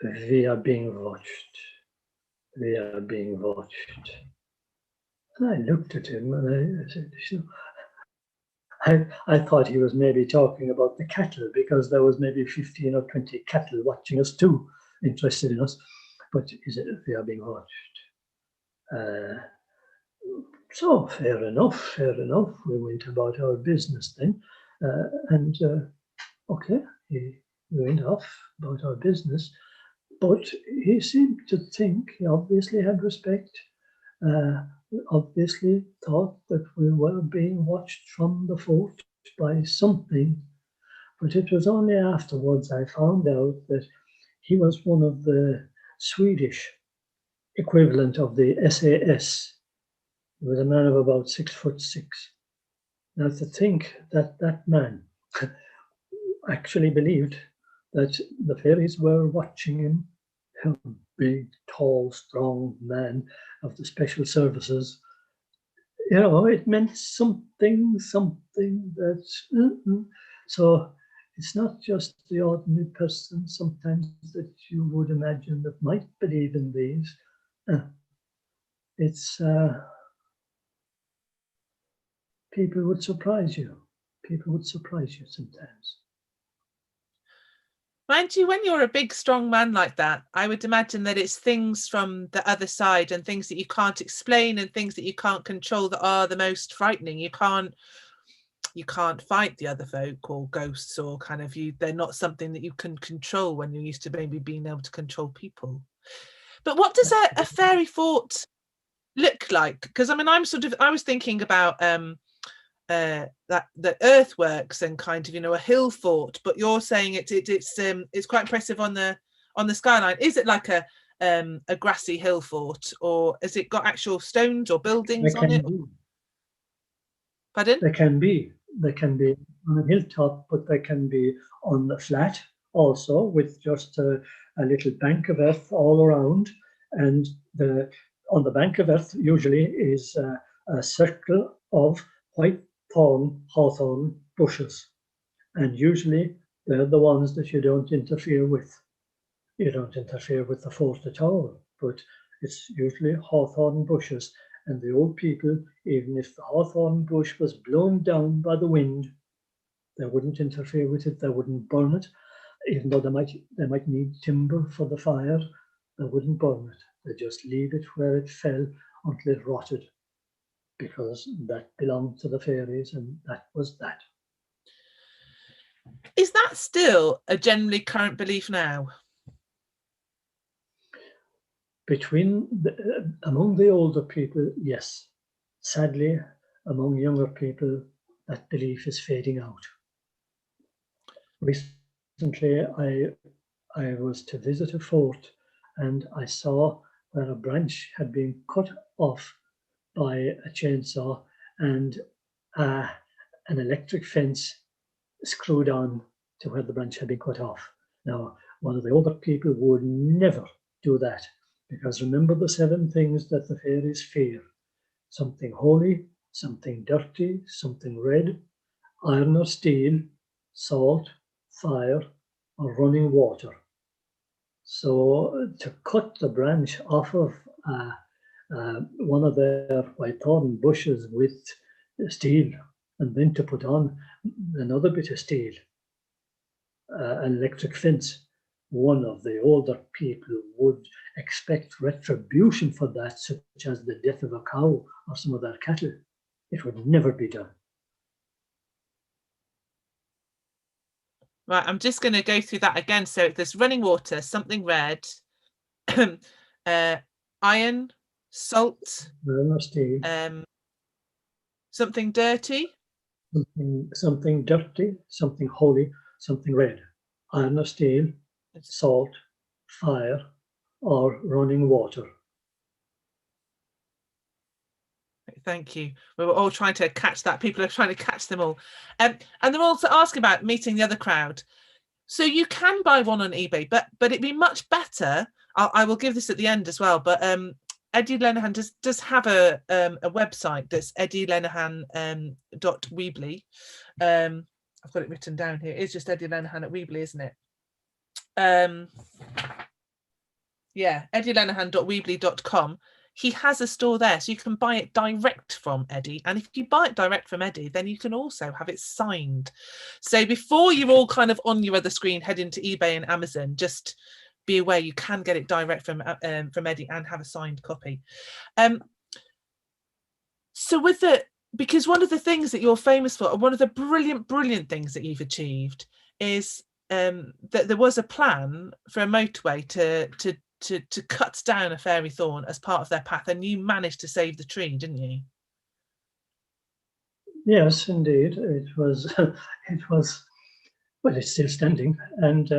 "We are being watched. We are being watched." And I looked at him and I said, I thought he was maybe talking about the cattle, because there was maybe 15 or 20 cattle watching us too, interested in us. But he said, "We are being watched." So fair enough. We went about our business then, okay, we went off about our business. But he seemed to think, he obviously had respect, obviously thought that we were being watched from the fort by something. But it was only afterwards I found out that he was one of the Swedish equivalent of the SAS. He was a man of about 6'6". Now to think that that man actually believed that the fairies were watching him, a big, tall, strong man of the special services, you know, it meant something that, so it's not just the ordinary person sometimes that you would imagine that might believe in these. It's people would surprise you. People would surprise you sometimes. Mind you, when you're a big, strong man like that, I would imagine that it's things from the other side and things that you can't explain and things that you can't control that are the most frightening. You can't fight the other folk or ghosts or kind of they're not something that you can control when you're used to maybe being able to control people. But what does a fairy fort look like? Because I mean, I was thinking about that the earthworks and kind of, you know, a hill fort, but you're saying it's quite impressive on the skyline. Is it like a grassy hill fort, or has it got actual stones or buildings on it? Pardon? They can be on a hilltop, but they can be on the flat also, with just a little bank of earth all around, and on the bank of earth usually is a circle of white hawthorn bushes, and usually they're the ones that you don't interfere with. You don't interfere with the fort at all, but it's usually hawthorn bushes, and the old people, even if the hawthorn bush was blown down by the wind, they wouldn't interfere with it, they wouldn't burn it, even though they might need timber for the fire, they wouldn't burn it, they just leave it where it fell until it rotted, because that belonged to the fairies, and that was that. Is that still a generally current belief now? Among the older people, yes. Sadly, among younger people, that belief is fading out. Recently, I was to visit a fort, and I saw where a branch had been cut off by a chainsaw and an electric fence screwed on to where the branch had been cut off. Now, one of the older people would never do that, because remember the 7 things that the fairies fear: something holy, something dirty, something red, iron or steel, salt, fire, or running water. So to cut the branch off of one of their white thorn bushes with steel, and then to put on another bit of steel, an electric fence, one of the older people would expect retribution for that, such as the death of a cow or some of their cattle. It would never be done. Right, I'm just going to go through that again. So there's running water, something red, iron, salt, something dirty. Something dirty, something holy, something red. Iron or steel, salt, fire, or running water. Thank you. We were all trying to catch that. People are trying to catch them all. And they're also asking about meeting the other crowd. So you can buy one on eBay, but it'd be much better. I will give this at the end as well. But Eddie Lenihan does have a website that's eddie.lenahan.weebly. I've got it written down here. It's just Eddie Lenihan at Weebly, isn't it? Yeah, eddie.lenahan.weebly.com. He has a store there, so you can buy it direct from Eddie. And if you buy it direct from Eddie, then you can also have it signed. So before you're all kind of on your other screen heading to eBay and Amazon, just be aware you can get it direct from Eddie and have a signed copy. So because one of the things that you're famous for, and one of the brilliant things that you've achieved is that there was a plan for a motorway to cut down a fairy thorn as part of their path, and you managed to save the tree, didn't you? Yes, indeed. It was, it was, well, it's still standing, and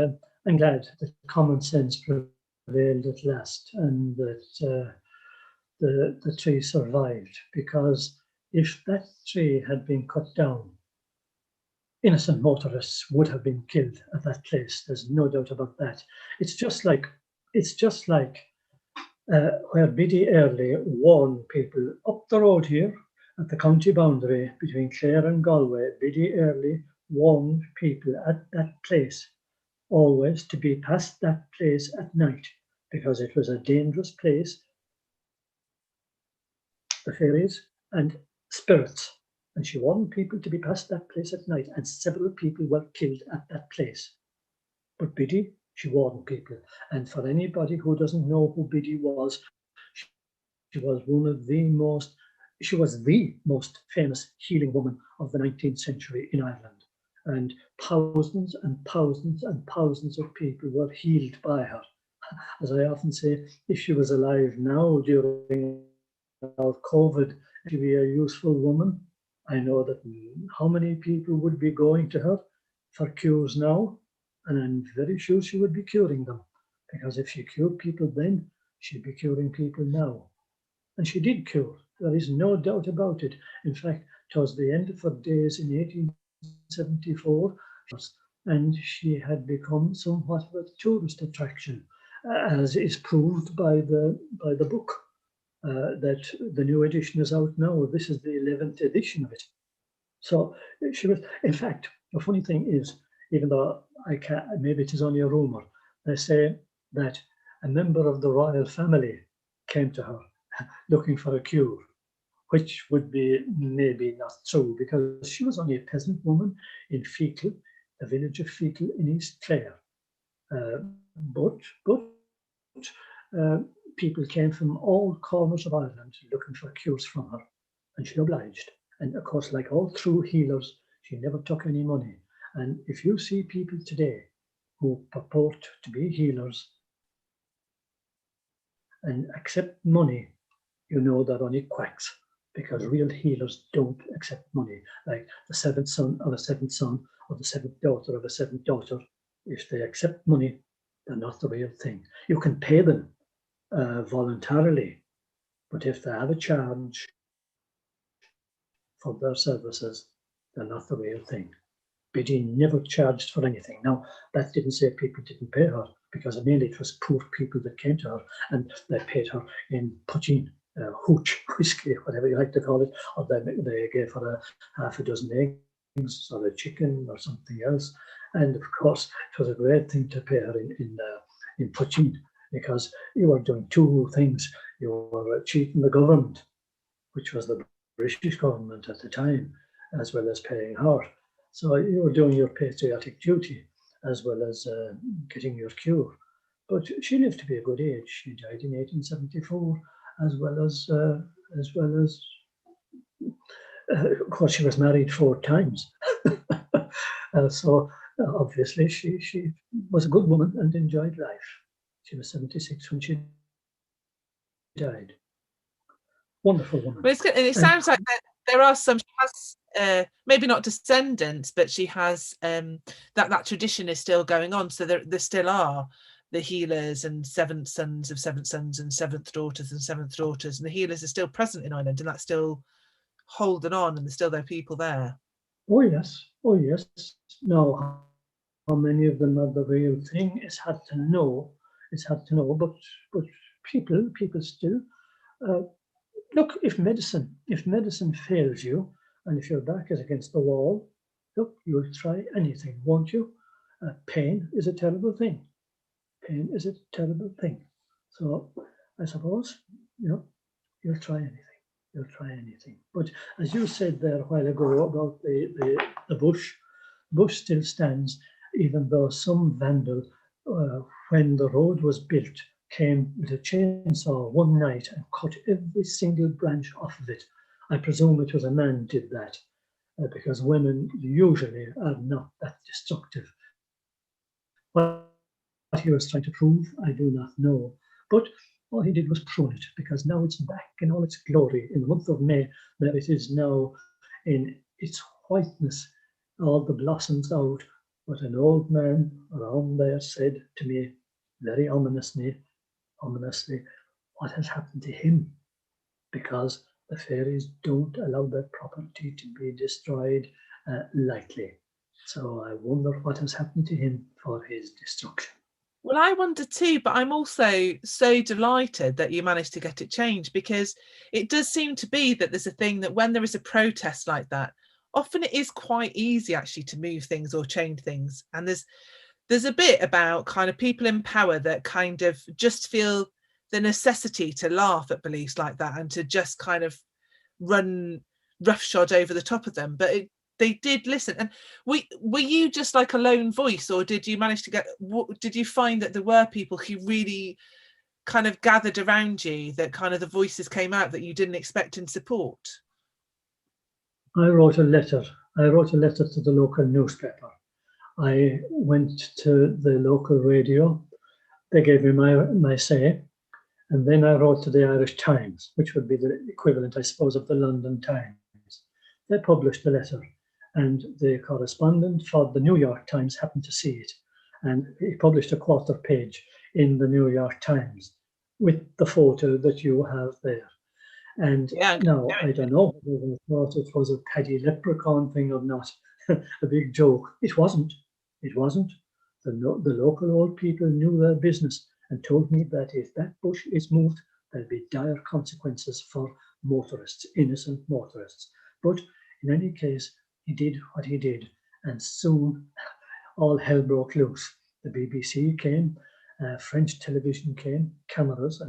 I'm glad that common sense prevailed at last, and that the tree survived, because if that tree had been cut down, innocent motorists would have been killed at that place. There's no doubt about that. It's just like where Biddy Early warned people up the road here at the county boundary between Clare and Galway. Biddy Early warned people at that place always to be past that place at night, because it was a dangerous place. The fairies and spirits. And she warned people to be past that place at night, and several people were killed at that place. But Biddy, she warned people. And for anybody who doesn't know who Biddy was, she was she was the most famous healing woman of the 19th century in Ireland. And thousands and thousands and thousands of people were healed by her. As I often say, if she was alive now during our COVID, she'd be a useful woman. I know that how many people would be going to her for cures now, and I'm very sure she would be curing them, because if she cured people then, she'd be curing people now. And she did cure, there is no doubt about it. In fact, towards the end of her days in 1874, and she had become somewhat of a tourist attraction, as is proved by the book. That the new edition is out now. This is the 11th edition of it. So she was, in fact, the funny thing is, even though I can't, maybe it is only a rumor, they say that a member of the royal family came to her looking for a cure, which would be maybe not true, because she was only a peasant woman in Fecal, the village of Fecal in East Clare. But people came from all corners of Ireland looking for cures from her, and she obliged. And of course, like all true healers, she never took any money. And if you see people today who purport to be healers and accept money, you know they're only quacks, because real healers don't accept money. Like the seventh son of a seventh son, or the seventh daughter of a seventh daughter, if they accept money, they're not the real thing. You can pay them voluntarily, but if they have a charge for their services, they're not the real thing. Biddy never charged for anything. Now, that didn't say people didn't pay her, because mainly it was poor people that came to her, and they paid her in poutine, hooch, whiskey, whatever you like to call it, or they gave her half a dozen eggs or a chicken or something else. And of course, it was a great thing to pay her in poutine, because you were doing two things. You were cheating the government, which was the British government at the time, as well as paying her. So you were doing your patriotic duty as well as getting your cure. But she lived to be a good age. She died in 1874, as well as of course, she was married 4 times. So obviously she was a good woman and enjoyed life. She was 76 when she died. Wonderful woman. Well, it sounds like there are some, she has, maybe not descendants, but she has, that tradition is still going on. So there still are the healers and seventh sons of seventh sons and seventh daughters and seventh daughters. And the healers are still present in Ireland, and that's still holding on, and there's still there people there. Oh, yes. Oh, yes. Now, how many of them are the real thing? It's hard to know. It's hard to know, but people still, look, if medicine fails you, and if your back is against the wall, look, you'll try anything, won't you? Pain is a terrible thing. Pain is a terrible thing. So I suppose, you'll try anything. You'll try anything. But as you said there a while ago about the bush still stands, even though some vandal, when the road was built, came with a chainsaw one night and cut every single branch off of it. I presume it was a man did that, because women usually are not that destructive. What he was trying to prove, I do not know. But all he did was prune it, because now it's back in all its glory in the month of May. There it is now in its whiteness, all the blossoms out. But an old man around there said to me, very ominously, what has happened to him? Because the fairies don't allow their property to be destroyed lightly. So I wonder what has happened to him for his destruction. Well, I wonder too, but I'm also so delighted that you managed to get it changed, because it does seem to be that there's a thing that when there is a protest like that, often it is quite easy actually to move things or change things. And there's a bit about kind of people in power that kind of just feel the necessity to laugh at beliefs like that and to just kind of run roughshod over the top of them. But they did listen. And were you just like a lone voice, or did you manage to did you find that there were people who really kind of gathered around you, that kind of the voices came out that you didn't expect in support? I wrote a letter to the local newspaper. I went to the local radio. They gave me my say. And then I wrote to the Irish Times, which would be the equivalent, I suppose, of the London Times. They published the letter, and the correspondent for the New York Times happened to see it. And he published a quarter page in the New York Times with the photo that you have there. And now, I don't know whether they thought it was a paddy leprechaun thing or not, a big joke. It wasn't. The local old people knew their business and told me that if that bush is moved, there'll be dire consequences for motorists, innocent motorists. But in any case, he did what he did, and soon all hell broke loose. The BBC came, French television came, cameras,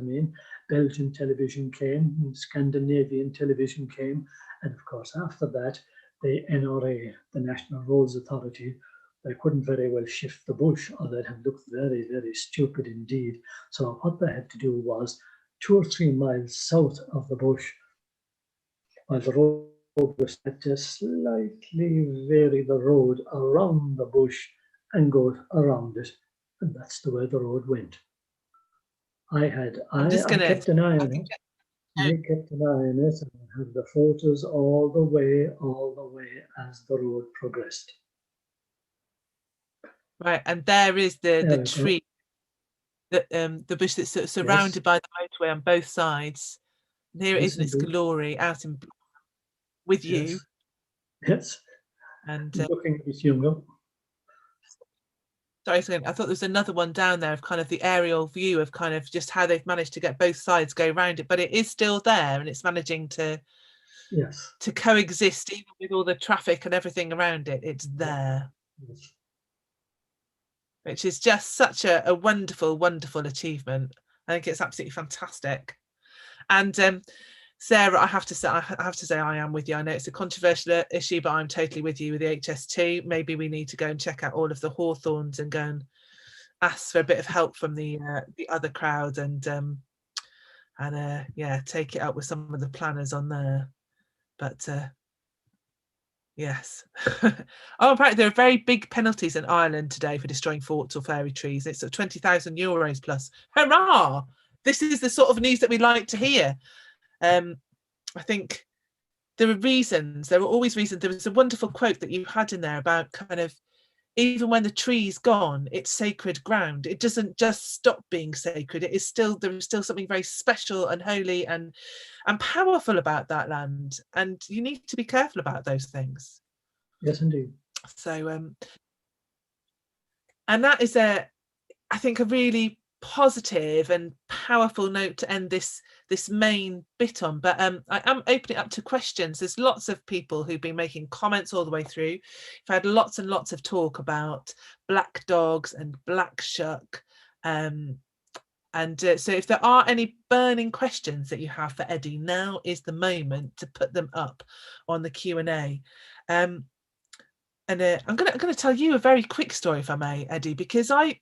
Belgian television came, Scandinavian television came, and of course after that, the NRA, the National Roads Authority, they couldn't very well shift the bush, or they'd have looked very, very stupid indeed. So what they had to do was 2 or 3 miles south of the bush, while the road was had to slightly vary the road around the bush and go around it. And that's the way the road went. I kept an eye on it. I kept an eye on it, and I had the photos all the way as the road progressed. Right, and there is the tree, the bush that's surrounded by the motorway on both sides. And here it is in its glory, out in with you. Yes. And looking at younger. Sorry, I thought there was another one down there of kind of the aerial view of kind of just how they've managed to get both sides go around it, but it is still there, and it's managing to coexist even with all the traffic and everything around it. It's there. Yes. Which is just such a wonderful, wonderful achievement. I think it's absolutely fantastic. And Sarah, I have to say I am with you. I know it's a controversial issue, but I'm totally with you with the HS2. Maybe we need to go and check out all of the hawthorns and go and ask for a bit of help from the other crowd, and take it up with some of the planners on there. But yes. Oh, apparently there are very big penalties in Ireland today for destroying forts or fairy trees. It's €20,000 plus. Hurrah! This is the sort of news that we like to hear. I think there are always reasons. There was a wonderful quote that you had in there about kind of, even when the tree's gone, it's sacred ground. It doesn't just stop being sacred. There is still something very special and holy and powerful about that land. And you need to be careful about those things. Yes, indeed. So, and that is I think a really positive and powerful note to end this main bit on. But I am opening up to questions. There's lots of people who've been making comments all the way through. We've had lots and lots of talk about black dogs and black shuck. So if there are any burning questions that you have for Eddie, now is the moment to put them up on the Q&A. And I'm going to tell you a very quick story, if I may, Eddie, because I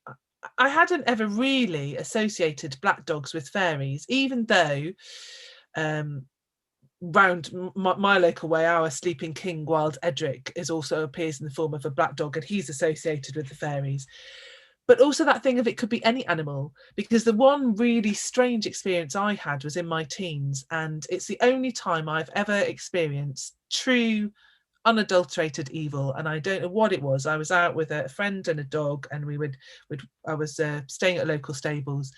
hadn't ever really associated black dogs with fairies, even though round my local way, our sleeping king, Wild Edric, also appears in the form of a black dog, and he's associated with the fairies. but also that thing of it could be any animal, because the one really strange experience I had was in my teens, and it's the only time I've ever experienced true unadulterated evil, and I don't know what it was. I was out with a friend and a dog, and I was staying at local stables,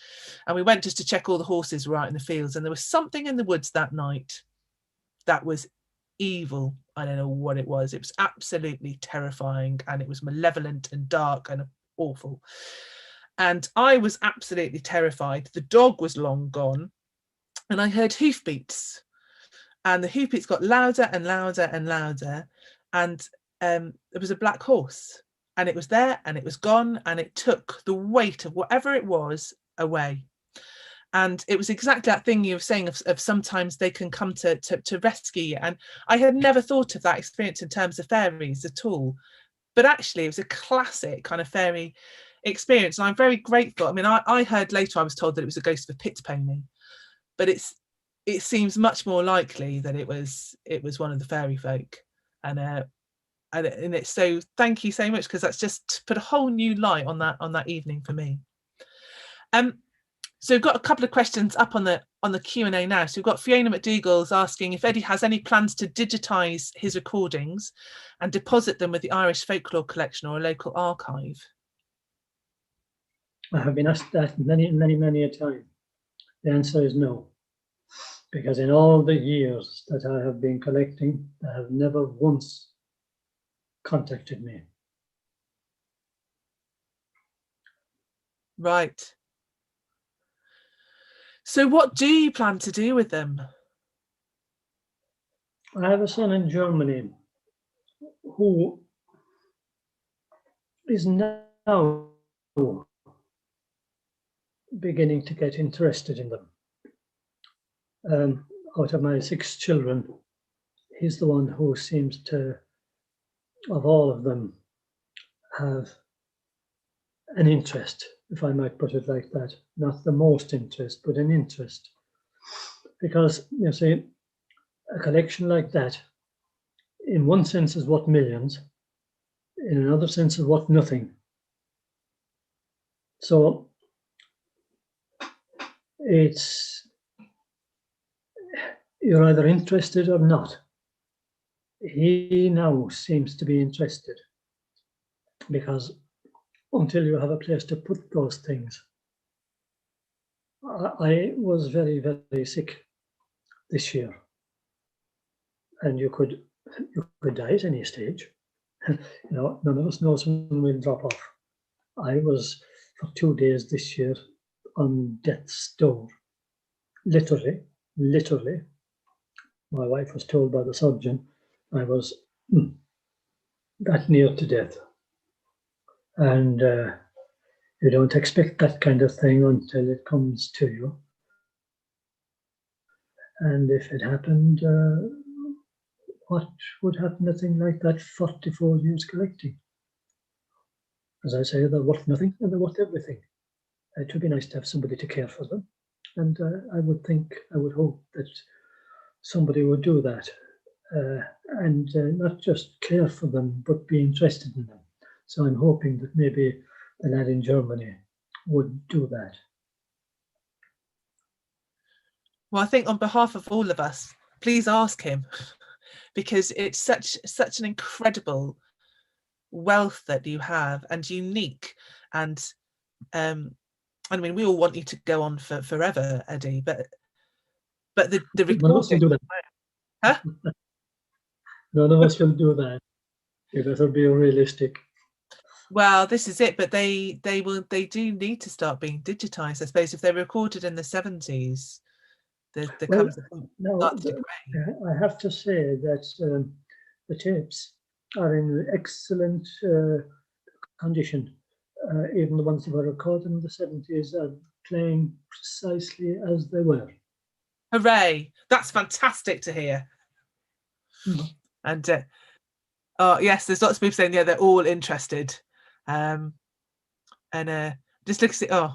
and we went just to check all the horses were out in the fields, and there was something in the woods that night that was evil. I don't know what it was. It was absolutely terrifying, and it was malevolent and dark and awful. And I was absolutely terrified. The dog was long gone, and I heard hoofbeats, and the hoofbeats got louder and louder and louder, and there was a black horse, and it was there and it was gone, and it took the weight of whatever it was away. And it was exactly that thing you were saying of sometimes they can come to rescue you. And I had never thought of that experience in terms of fairies at all. But actually, it was a classic kind of fairy experience. And I'm very grateful. I mean, I heard later, I was told that it was a ghost of a pit pony, but it seems much more likely that it was one of the fairy folk. And it's so, thank you so much, because that's just put a whole new light on that evening for me. So we've got a couple of questions up on the Q&A now. So we've got Fiona McDougall's asking if Eddie has any plans to digitise his recordings and deposit them with the Irish Folklore Collection or a local archive. I have been asked that many a time. The answer is no, because in all the years that I have been collecting, they have never once contacted me. Right. So what do you plan to do with them? I have a son in Germany who is now beginning to get interested in them. Out of my 6 children, he's the one who seems to, of all of them, have an interest, if I might put it like that. Not the most interest, but an interest. Because, you see, a collection like that, in one sense, is worth millions. In another sense, is worth nothing. So you're either interested or not. He now seems to be interested, because until you have a place to put those things. I was very, very sick this year, and you could die at any stage. None of us knows when we'll drop off. I was for 2 days this year on death's door, literally. My wife was told by the surgeon I was that near to death. And you don't expect that kind of thing until it comes to you. And if it happened, what would happen to a thing like that? 44 years collecting. As I say, they're worth nothing and they're worth everything. It would be nice to have somebody to care for them. And I would hope that somebody would do that. And not just care for them, but be interested in them. So I'm hoping that maybe the lad in Germany would do that. Well, I think on behalf of all of us, please ask him, because it's such an incredible wealth that you have, and unique. And I mean, we all want you to go on for forever, Eddie, but the recording. None of us will do that. Huh? None of us will do that. You better be realistic. Well, this is it, but they do need to start being digitized, I suppose. If they're recorded in the 70s, there comes a point. I have to say that the tapes are in excellent condition. Even the ones that were recorded in the 70s are playing precisely as they were. Hooray! That's fantastic to hear. Mm. And yes, there's lots of people saying, yeah, they're all interested. And just look at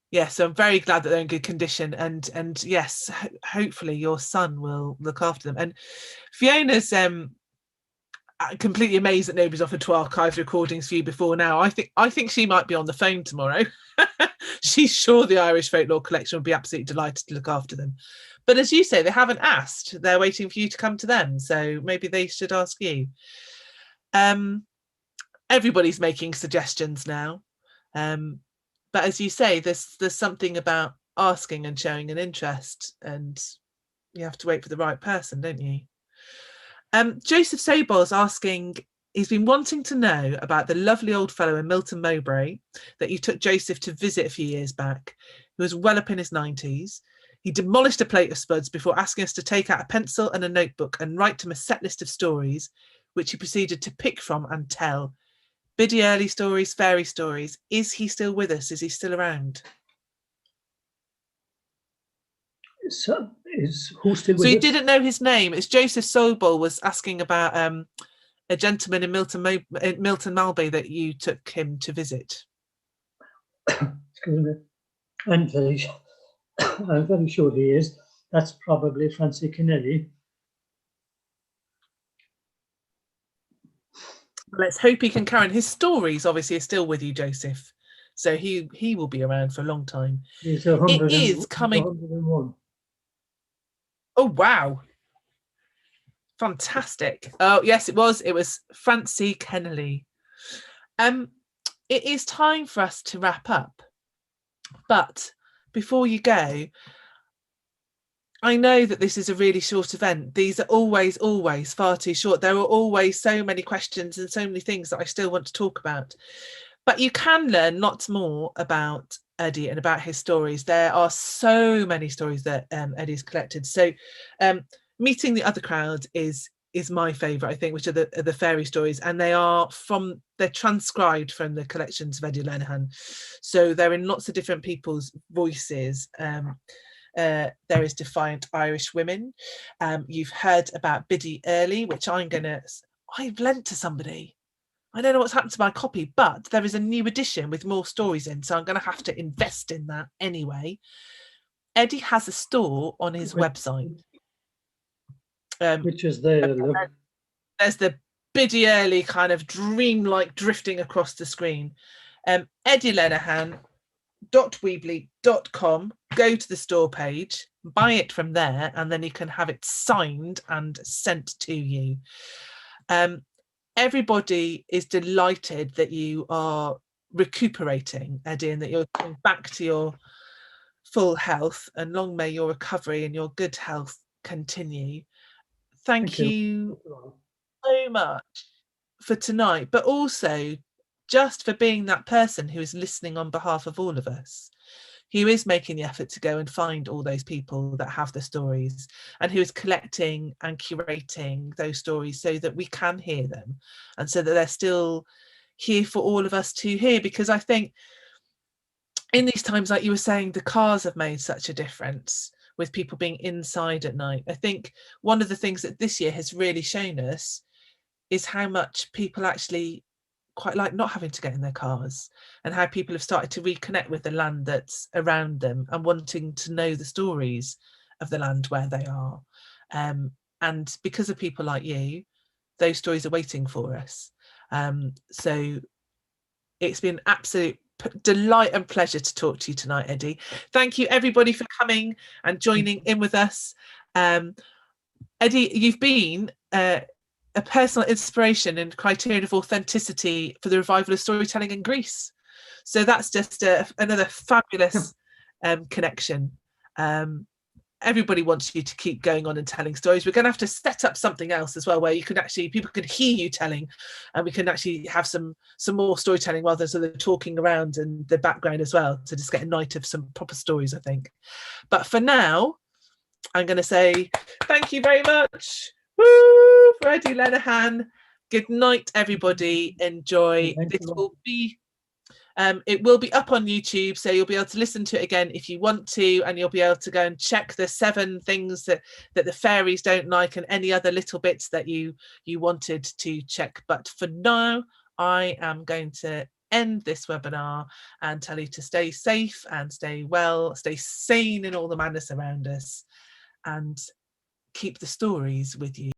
yeah, so I'm very glad that they're in good condition, and yes, hopefully your son will look after them. And Fiona's completely amazed that nobody's offered to archive recordings for you before now. I think she might be on the phone tomorrow. She's sure the Irish Folklore Collection would be absolutely delighted to look after them. But as you say, they haven't asked. They're waiting for you to come to them. So maybe they should ask you. Everybody's making suggestions now. But as you say, there's something about asking and showing an interest, and you have to wait for the right person, don't you? Joseph Sobel's asking, he's been wanting to know about the lovely old fellow in Milton Mowbray that you took Joseph to visit a few years back, who was well up in his 90s. He demolished a plate of spuds before asking us to take out a pencil and a notebook and write him a set list of stories, which he proceeded to pick from and tell. Biddy Early stories, fairy stories. Is he still with us? Is he still around? So, who's still with So you us? didn't know his name. It's Joseph Sobel was asking about a gentleman in Milton Malbay that you took him to visit. Excuse me. I'm very sure he is. That's probably Francie Kennelly. Let's hope he can carry on. His stories obviously are still with you, Joseph. So he will be around for a long time. He's It is coming. 101. Oh wow. Fantastic. Oh yes, it was Francie Kennelly. It is time for us to wrap up. But before you go, I know that this is a really short event. These are always far too short. There are always so many questions and so many things that I still want to talk about. But you can learn lots more about Eddie and about his stories. There are so many stories that Eddie's collected. So meeting the other crowd is my favourite, I think, which are the fairy stories, and they're transcribed from the collections of Eddie Lenihan. So they're in lots of different people's voices. There is Defiant Irish Women. You've heard about Biddy Early, which I've lent to somebody. I don't know what's happened to my copy, but there is a new edition with more stories in, so I'm going to have to invest in that anyway. Eddie has a store on his website. Which is there, look. There's the Biddy Early kind of dreamlike drifting across the screen. Eddie Lenahan .weebly.com, go to the store page, buy it from there, and then you can have it signed and sent to you. Everybody is delighted that you are recuperating, Eddie, and that you're going back to your full health, and long may your recovery and your good health continue. Thank you so much for tonight, but also just for being that person who is listening on behalf of all of us, who is making the effort to go and find all those people that have the stories, and who is collecting and curating those stories so that we can hear them, and so that they're still here for all of us to hear. Because I think in these times, like you were saying, the cars have made such a difference with people being inside at night. I think one of the things that this year has really shown us is how much people actually quite like not having to get in their cars, and how people have started to reconnect with the land that's around them and wanting to know the stories of the land where they are. And because of people like you, those stories are waiting for us. So it's been absolute delight and pleasure to talk to you tonight, Eddie. Thank you everybody for coming and joining in with us. Eddie, you've been a personal inspiration and criterion of authenticity for the revival of storytelling in Greece. So that's just another fabulous connection. Everybody wants you to keep going on and telling stories. We're going to have to set up something else as well, where people can hear you telling, and we can actually have some more storytelling rather than sort of talking around in the background as well, to just get a night of some proper stories, I think. But for now, I'm going to say thank you very much. Woo! For Eddie Lenihan. Good night, everybody. Enjoy. This will be it will be up on YouTube, so you'll be able to listen to it again if you want to, and you'll be able to go and check the 7 things that the fairies don't like, and any other little bits that you wanted to check. But for now, I am going to end this webinar and tell you to stay safe and stay well, stay sane in all the madness around us, and keep the stories with you.